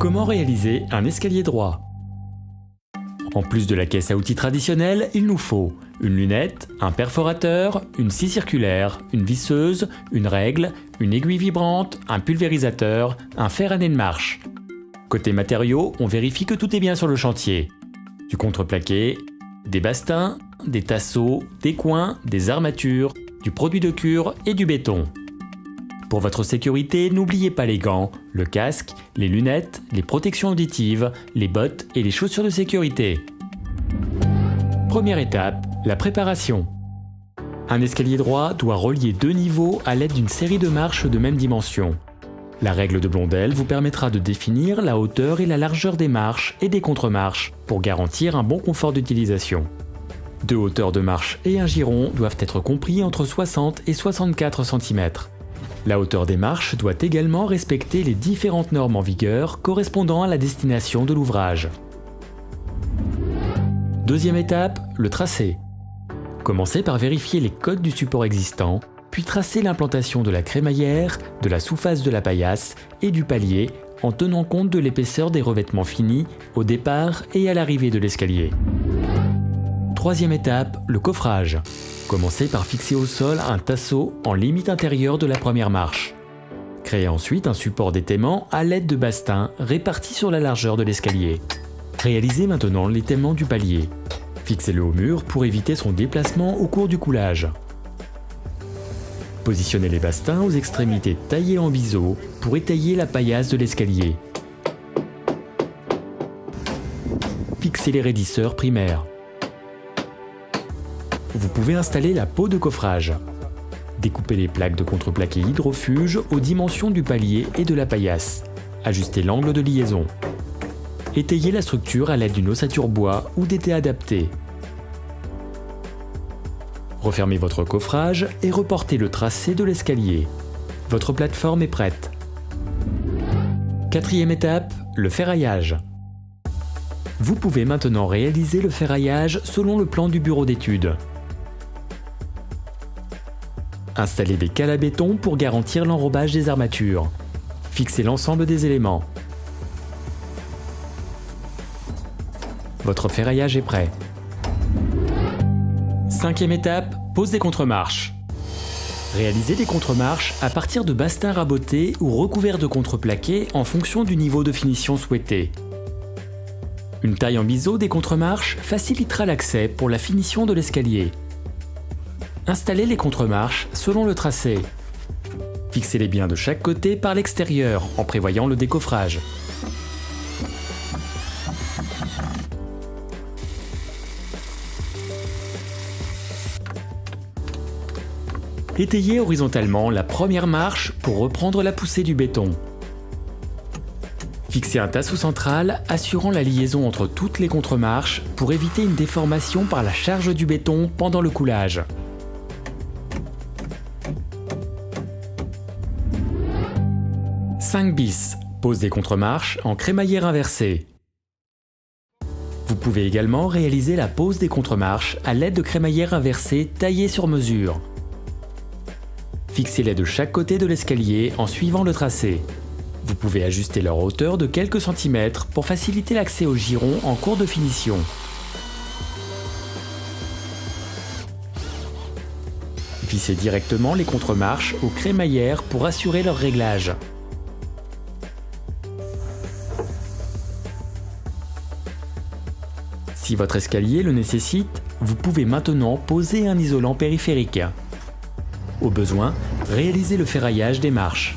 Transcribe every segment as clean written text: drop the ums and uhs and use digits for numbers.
Comment réaliser un escalier droit? En plus de la caisse à outils traditionnelle, il nous faut une lunette, un perforateur, une scie circulaire, une visseuse, une règle, une aiguille vibrante, un pulvérisateur, un fer à nez de marche. Côté matériaux, on vérifie que tout est bien sur le chantier. Du contreplaqué, des bastings, des tasseaux, des coins, des armatures, du produit de cure et du béton. Pour votre sécurité, n'oubliez pas les gants, le casque, les lunettes, les protections auditives, les bottes et les chaussures de sécurité. Première étape, la préparation. Un escalier droit doit relier deux niveaux à l'aide d'une série de marches de même dimension. La règle de Blondel vous permettra de définir la hauteur et la largeur des marches et des contre-marches pour garantir un bon confort d'utilisation. Deux hauteurs de marche et un giron doivent être compris entre 60 et 64 cm. La hauteur des marches doit également respecter les différentes normes en vigueur correspondant à la destination de l'ouvrage. Deuxième étape, le tracé. Commencez par vérifier les codes du support existant, puis tracez l'implantation de la crémaillère, de la sous-face de la paillasse et du palier en tenant compte de l'épaisseur des revêtements finis au départ et à l'arrivée de l'escalier. Troisième étape, le coffrage. Commencez par fixer au sol un tasseau en limite intérieure de la première marche. Créez ensuite un support d'étaiement à l'aide de bastings répartis sur la largeur de l'escalier. Réalisez maintenant l'étaiement du palier. Fixez-le au mur pour éviter son déplacement au cours du coulage. Positionnez les bastings aux extrémités taillées en biseau pour étayer la paillasse de l'escalier. Fixez les raidisseurs primaires. Vous pouvez installer la peau de coffrage. Découpez les plaques de contreplaqué hydrofuge aux dimensions du palier et de la paillasse. Ajustez l'angle de liaison. Étayez la structure à l'aide d'une ossature bois ou d'étai adapté. Refermez votre coffrage et reportez le tracé de l'escalier. Votre plateforme est prête. Quatrième étape, le ferraillage. Vous pouvez maintenant réaliser le ferraillage selon le plan du bureau d'études. Installez des cales à béton pour garantir l'enrobage des armatures. Fixez l'ensemble des éléments. Votre ferraillage est prêt. Cinquième étape, pose des contre-marches. Réalisez des contre-marches à partir de bastings rabotés ou recouverts de contreplaqué en fonction du niveau de finition souhaité. Une taille en biseau des contre-marches facilitera l'accès pour la finition de l'escalier. Installez les contre-marches selon le tracé. Fixez-les bien de chaque côté par l'extérieur en prévoyant le décoffrage. Étayez horizontalement la première marche pour reprendre la poussée du béton. Fixez un tasseau central assurant la liaison entre toutes les contre-marches pour éviter une déformation par la charge du béton pendant le coulage. « 5 bis. Pose des contre-marches en crémaillère inversée. Vous pouvez également réaliser la pose des contre-marches à l'aide de crémaillères inversées taillées sur mesure. Fixez-les de chaque côté de l'escalier en suivant le tracé. Vous pouvez ajuster leur hauteur de quelques centimètres pour faciliter l'accès au giron en cours de finition. Vissez directement les contre-marches aux crémaillères pour assurer leur réglage. Si votre escalier le nécessite, vous pouvez maintenant poser un isolant périphérique. Au besoin, réalisez le ferraillage des marches.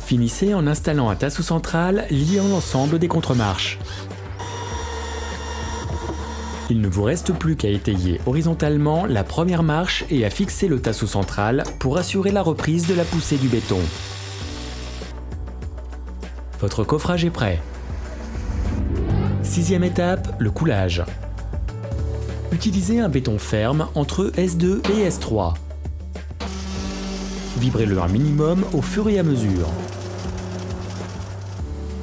Finissez en installant un tasseau central liant l'ensemble des contre-marches. Il ne vous reste plus qu'à étayer horizontalement la première marche et à fixer le tasseau central pour assurer la reprise de la poussée du béton. Votre coffrage est prêt. Sixième étape, le coulage. Utilisez un béton ferme entre S2 et S3. Vibrez-le un minimum au fur et à mesure.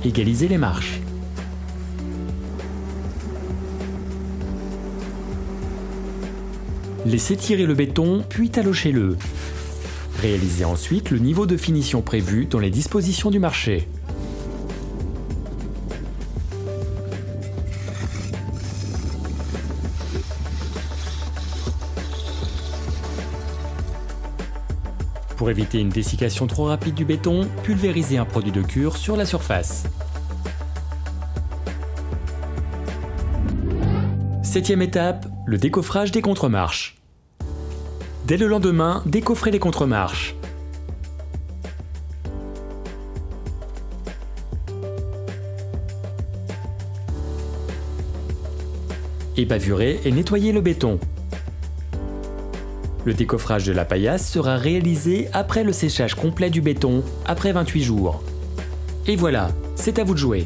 Égalisez les marches. Laissez tirer le béton, puis talochez-le. Réalisez ensuite le niveau de finition prévu dans les dispositions du marché. Pour éviter une dessiccation trop rapide du béton, pulvérisez un produit de cure sur la surface. 7e étape, le décoffrage des contre-marches. Dès le lendemain, décoffrez les contre-marches. Ébavurez et nettoyez le béton. Le décoffrage de la paillasse sera réalisé après le séchage complet du béton, après 28 jours. Et voilà, c'est à vous de jouer.